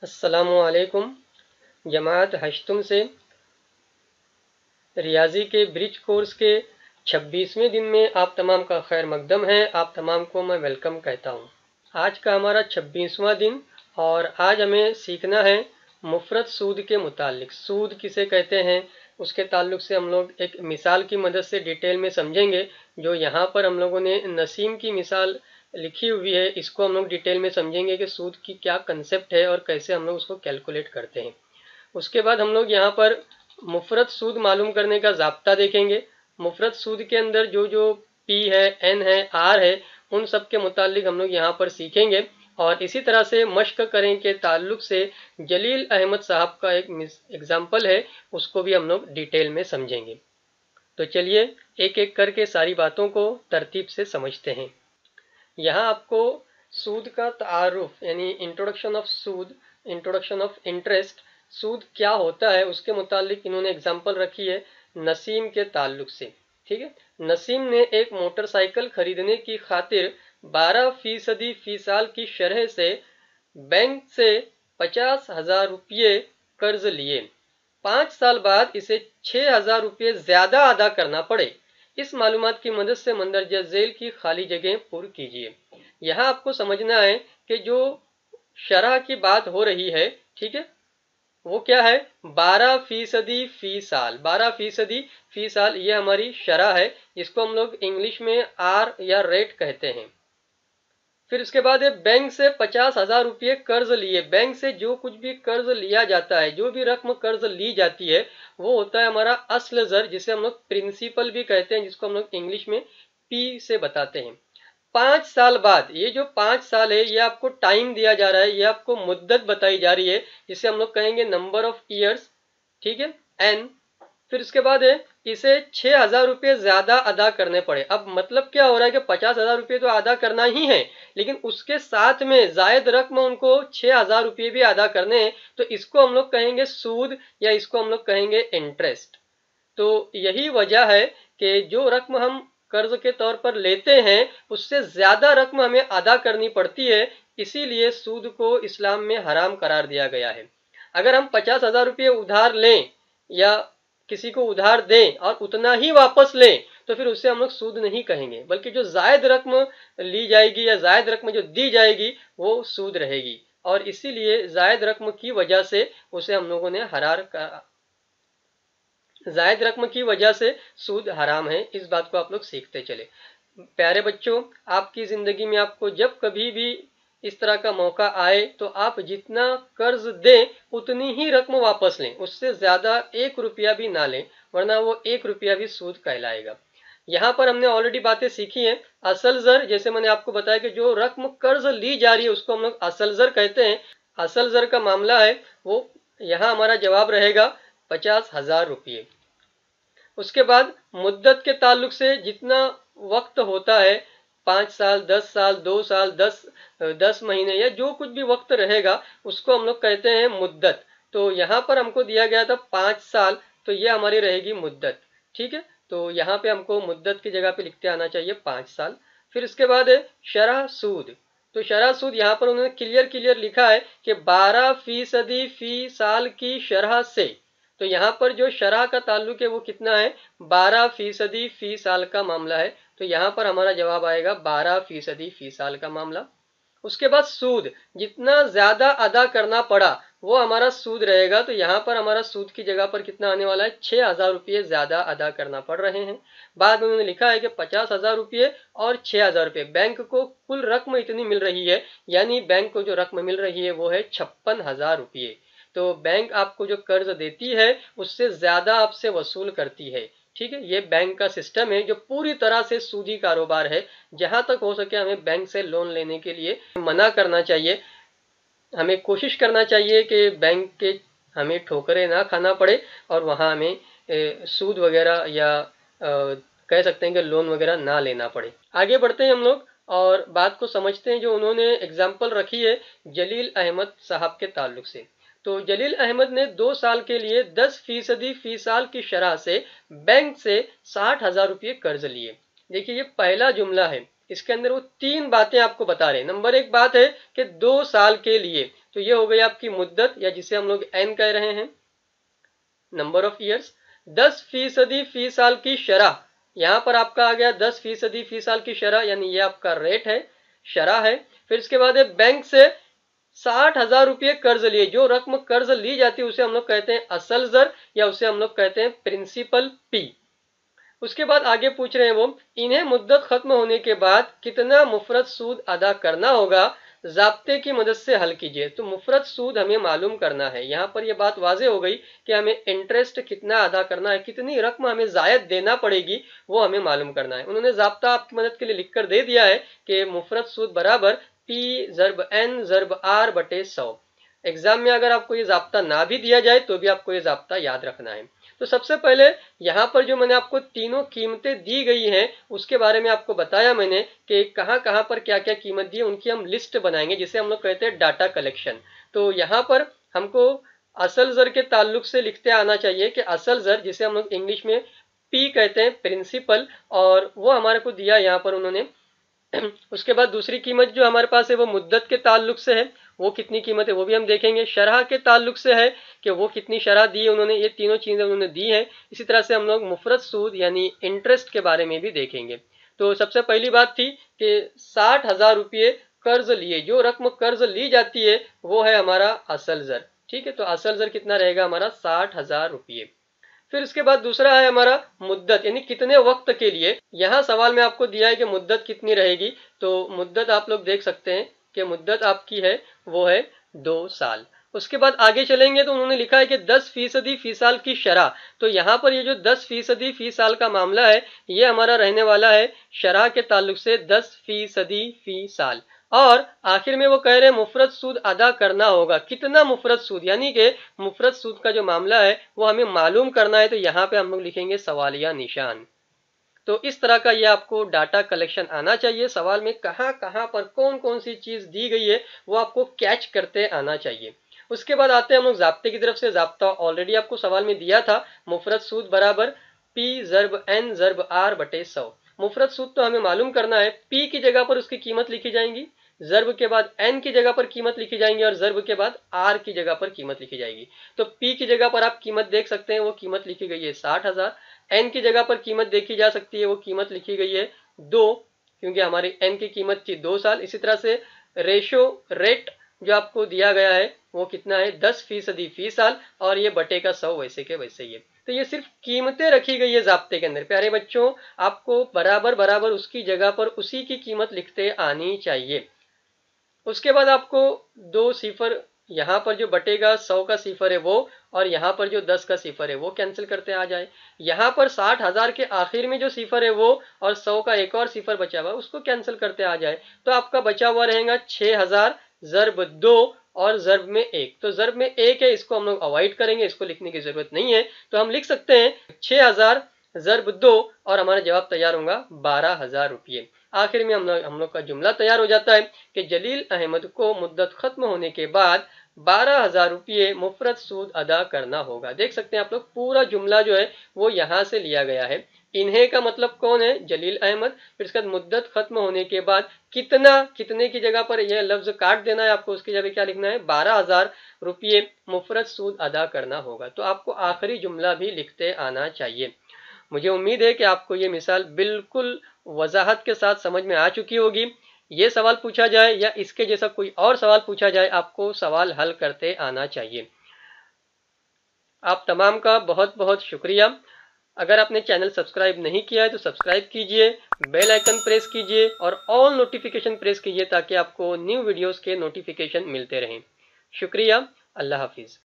अस्सलामुअलैकुम। जमात हश्तुम से रियाजी के ब्रिज कोर्स के 26वें दिन में आप तमाम का खैर मकदम है। आप तमाम को मैं वेलकम कहता हूँ। आज का हमारा 26वां दिन और आज हमें सीखना है मुफरत सूद के मुतालिक। सूद किसे कहते हैं उसके ताल्लुक से हम लोग एक मिसाल की मदद से डिटेल में समझेंगे। जो यहाँ पर हम लोगों ने नसीम की मिसाल लिखी हुई है, इसको हम लोग डिटेल में समझेंगे कि सूद की क्या कंसेप्ट है और कैसे हम लोग उसको कैलकुलेट करते हैं। उसके बाद हम लोग यहाँ पर मुफरत सूद मालूम करने का ज़ाब्ता देखेंगे। मुफरत सूद के अंदर जो जो पी है, एन है, आर है, उन सब के मुतालिक हम लोग यहाँ पर सीखेंगे और इसी तरह से मश्क करें के ताल्लुक से जलील अहमद साहब का एक एग्जाम्पल है, उसको भी हम लोग डिटेल में समझेंगे। तो चलिए एक एक करके सारी बातों को तरतीब से समझते हैं। यहाँ आपको सूद का तारुफ यानी इंट्रोडक्शन ऑफ सूद, इंट्रोडक्शन ऑफ इंटरेस्ट, सूद क्या होता है उसके मुतालिक इन्होंने एग्जाम्पल रखी है नसीम के ताल्लुक से। ठीक है, नसीम ने एक मोटरसाइकिल खरीदने की खातिर 12% फी साल की शरह से बैंक से 50,000 रुपये कर्ज लिए। 5 साल बाद इसे 6,000 रुपये ज्यादा अदा करना पड़े। इस मालूमात की मदद से मंदरजा झेल की खाली जगह पूरी कीजिए। यहाँ आपको समझना है कि जो शरह की बात हो रही है, ठीक है, वो क्या है 12% फी साल। 12% फी साल ये हमारी शरह है, जिसको हम लोग इंग्लिश में आर या रेट कहते हैं। फिर उसके बाद बैंक से 50,000 रुपये कर्ज लिए। बैंक से जो कुछ भी कर्ज लिया जाता है, जो भी रकम कर्ज ली जाती है, वो होता है हमारा असल जर, जिसे हम लोग प्रिंसिपल भी कहते हैं, जिसको हम लोग इंग्लिश में पी से बताते हैं। 5 साल बाद, ये जो 5 साल है, ये आपको टाइम दिया जा रहा है, ये आपको मुद्दत बताई जा रही है, जिसे हम लोग कहेंगे नंबर ऑफ ईयर्स। ठीक है, एन। फिर उसके बाद है इसे 6,000 रुपये ज्यादा अदा करने पड़े। अब मतलब क्या हो रहा है कि 50,000 रुपये तो अदा करना ही है, लेकिन उसके साथ में जायद रकम उनको 6,000 रुपये भी अदा करने हैं। तो इसको हम लोग कहेंगे सूद या इसको हम लोग कहेंगे इंटरेस्ट। तो यही वजह है कि जो रकम हम कर्ज के तौर पर लेते हैं उससे ज्यादा रकम हमें अदा करनी पड़ती है, इसीलिए सूद को इस्लाम में हराम करार दिया गया है। अगर हम 50,000 रुपये उधार लें या किसी को उधार दें और उतना ही वापस लें, तो फिर उससे हम लोग सूद नहीं कहेंगे, बल्कि जो जायद रकम ली जाएगी या जायद रकम जो दी जाएगी वो सूद रहेगी। और इसीलिए जायद रकम की वजह से उसे हम लोगों ने जायद रकम की वजह से सूद हराम है। इस बात को आप लोग सीखते चले। प्यारे बच्चों, आपकी जिंदगी में आपको जब कभी भी इस तरह का मौका आए तो आप जितना कर्ज दें उतनी ही रकम वापस लें, उससे ज्यादा 1 रुपया भी ना लें, वरना वो 1 रुपया भी सूद कहलाएगा। यहाँ पर हमने ऑलरेडी बातें सीखी हैं। असल जर, जैसे मैंने आपको बताया कि जो रकम कर्ज ली जा रही है उसको हम लोग असल जर कहते हैं। असल जर का मामला है वो, यहाँ हमारा जवाब रहेगा 50,000 रुपये। उसके बाद मुद्दत के ताल्लुक से जितना वक्त होता है, 5 साल, 10 साल, 2 साल, 10 महीने या जो कुछ भी वक्त रहेगा, उसको हम लोग कहते हैं मुद्दत। तो यहाँ पर हमको दिया गया था 5 साल, तो ये हमारी रहेगी मुद्दत। ठीक है, तो यहाँ पे हमको मुद्दत की जगह पे लिखते आना चाहिए 5 साल। फिर इसके बाद है शरह सूद। तो शरह सूद यहाँ पर उन्होंने क्लियर लिखा है कि 12% फी साल की शरह से। तो यहाँ पर जो शरह का ताल्लुक है वो कितना है 12% फी साल का मामला है। तो यहाँ पर हमारा जवाब आएगा 12% फी साल का मामला। उसके बाद सूद, जितना ज्यादा अदा करना पड़ा वो हमारा सूद रहेगा। तो यहाँ पर हमारा सूद की जगह पर कितना आने वाला है 6,000 रुपये ज्यादा अदा करना पड़ रहे हैं। बाद में उन्होंने लिखा है कि 50,000 रुपये और 6,000 रुपये, बैंक को कुल रकम इतनी मिल रही है, यानी बैंक को जो रकम मिल रही है वो है 56,000 रुपये। तो बैंक आपको जो कर्ज देती है उससे ज्यादा आपसे वसूल करती है। ठीक है, ये बैंक का सिस्टम है जो पूरी तरह से सूदी कारोबार है। जहां तक हो सके हमें बैंक से लोन लेने के लिए मना करना चाहिए। हमें कोशिश करना चाहिए कि बैंक के हमें ठोकरें ना खाना पड़े और वहां हमें सूद वगैरह या कह सकते हैं कि लोन वगैरह ना लेना पड़े। आगे बढ़ते हैं हम लोग और बात को समझते हैं जो उन्होंने एग्जाम्पल रखी है जलील अहमद साहब के ताल्लुक से। तो जलील अहमद ने 2 साल के लिए 10% फी साल की शरह से बैंक से 60,000 रुपये कर्ज लिए। देखिए ये पहला जुमला है, इसके अंदर वो 3 बातें आपको बता रहे हैं। नंबर 1 बात है कि 2 साल के लिए, तो ये हो गई आपकी मुद्दत या जिसे हम लोग n कह रहे हैं, नंबर ऑफ ईयर्स। 10% फी साल की शरह, यहां पर आपका आ गया 10% फी साल की शरह, यानी ये आपका रेट है, शरह है। फिर इसके बाद है बैंक से 60,000 रुपये कर्ज लिए, जो रकम कर्ज ली जाती है उसे हम लोग कहते हैं असल जर या उसे हम लोग कहते हैं प्रिंसिपल पी। उसके बाद आगे पूछ रहे हैं वो, इन्हें मुद्दत खत्म होने के बाद कितना मुफरत सूद अदा करना होगा, जाब्ते की मदद से हल कीजिए। तो मुफरत सूद हमें मालूम करना है। यहाँ पर यह बात वाजे हो गई कि हमें इंटरेस्ट कितना अदा करना है, कितनी रकम हमें जायद देना पड़ेगी, वो हमें मालूम करना है। उन्होंने जाब्ता आपकी मदद के लिए लिखकर दे दिया है कि मुफरत सूद बराबर पी ज़र्ब एन ज़र्ब आर बटे 100। एग्जाम में अगर आपको ये जाब्ता ना भी दिया जाए तो भी आपको ये जाब्ता याद रखना है। तो सबसे पहले यहाँ पर जो मैंने आपको तीनों कीमतें दी गई हैं उसके बारे में आपको बताया मैंने कि कहाँ कहाँ पर क्या क्या कीमत दी है, उनकी हम लिस्ट बनाएंगे जिसे हम लोग कहते हैं डाटा कलेक्शन। तो यहाँ पर हमको असल जर के ताल्लुक से लिखते आना चाहिए कि असल जर जिसे हम लोग इंग्लिश में पी कहते हैं, प्रिंसिपल, और वो हमारे को दिया यहाँ पर उन्होंने। उसके बाद दूसरी कीमत जो हमारे पास है वो मुद्दत के ताल्लुक से है, वो कितनी कीमत है वो भी हम देखेंगे। शरह के ताल्लुक से है कि वो कितनी शरह दी है उन्होंने, ये तीनों चीजें उन्होंने दी है। इसी तरह से हम लोग मुफरत सूद यानी इंटरेस्ट के बारे में भी देखेंगे। तो सबसे पहली बात थी कि 60,000 रुपये कर्ज लिए, जो रकम कर्ज ली जाती है वो है हमारा असल जर। ठीक है, तो असल जर कितना रहेगा हमारा 60,000 रुपये। फिर इसके बाद दूसरा है हमारा मुद्दत, यानी कितने वक्त के लिए। यहाँ सवाल में आपको दिया है कि मुद्दत कितनी रहेगी, तो मुद्दत आप लोग देख सकते हैं कि मुद्दत आपकी है वो है 2 साल। उसके बाद आगे चलेंगे तो उन्होंने लिखा है कि 10% फी साल की शरह। तो यहाँ पर ये जो 10% फी साल का मामला है ये हमारा रहने वाला है शरह के ताल्लुक से 10% फी साल। और आखिर में वो कह रहे हैं मुफरत सूद अदा करना होगा। कितना मुफरत सूद, यानी कि मुफरत सूद का जो मामला है वो हमें मालूम करना है। तो यहाँ पे हम लोग लिखेंगे सवालिया निशान। तो इस तरह का ये आपको डाटा कलेक्शन आना चाहिए। सवाल में कहाँ कहाँ पर कौन कौन सी चीज दी गई है वो आपको कैच करते आना चाहिए। उसके बाद आते हैं हम लोग जाब्ते की तरफ से। जाब्ता ऑलरेडी आपको सवाल में दिया था, मुफरत सूद बराबर पी ज़र्ब एन ज़र्ब आर बटे 100। मुफरत सूद तो हमें मालूम करना है, पी की जगह पर उसकी कीमत लिखी जाएंगी, ज़र्ब के बाद एन की जगह पर कीमत लिखी जाएंगी और ज़र्ब के बाद आर की जगह पर कीमत लिखी जाएगी। तो पी की जगह पर आप कीमत देख सकते हैं, वो कीमत लिखी गई है 60,000। एन की जगह पर कीमत देखी जा सकती है, वो कीमत लिखी गई है 2, क्योंकि हमारी एन की कीमत थी 2 साल। इसी तरह से रेशो रेट जो आपको दिया गया है वो कितना है 10% फी साल, और ये बटे का 100 वैसे के वैसे ही है। तो ये सिर्फ कीमतें रखी गई है जाब्ते के अंदर। प्यारे बच्चों, आपको बराबर बराबर उसकी जगह पर उसी की कीमत लिखते आनी चाहिए। उसके बाद आपको 2 सिफर, यहाँ पर जो बटेगा 100 का सिफर है वो, और यहाँ पर जो 10 का सिफर है वो कैंसिल करते आ जाए। यहाँ पर 60,000 के आखिर में जो सिफर है वो और 100 का एक और सिफर बचा हुआ उसको कैंसिल करते आ जाए। तो आपका बचा हुआ रहेगा 6,000 ज़र्ब 2 और ज़र्ब में 1। तो ज़र्ब में 1 है, इसको हम लोग अवॉइड करेंगे, इसको लिखने की जरूरत नहीं है। तो हम लिख सकते हैं 6,000 ज़र्ब 2 और हमारा जवाब तैयार होगा 12,000 रुपये। आखिर में हम लोग का जुमला तैयार हो जाता है कि जलील अहमद को मुद्दत खत्म होने के बाद 12,000 रुपये मुफरत सूद अदा करना होगा। देख सकते हैं आप लोग, पूरा जुमला जो है वो यहाँ से लिया गया है। इन्हें का मतलब कौन है, जलील अहमद। फिर इसके बाद मुद्दत खत्म होने के बाद कितना, कितने की जगह पर यह लफ्ज काट देना है आपको, उसकी जगह क्या लिखना है 12,000 रुपये मुफरत सूद अदा करना होगा। तो आपको आखिरी जुमला भी लिखते आना चाहिए। मुझे उम्मीद है कि आपको ये मिसाल बिल्कुल वजाहत के साथ समझ में आ चुकी होगी। ये सवाल पूछा जाए या इसके जैसा कोई और सवाल पूछा जाए, आपको सवाल हल करते आना चाहिए। आप तमाम का बहुत बहुत शुक्रिया। अगर आपने चैनल सब्सक्राइब नहीं किया है तो सब्सक्राइब कीजिए, बेल आइकन प्रेस कीजिए और ऑल नोटिफिकेशन प्रेस कीजिए ताकि आपको न्यू वीडियोस के नोटिफिकेशन मिलते रहें। शुक्रिया, अल्लाह हाफिज।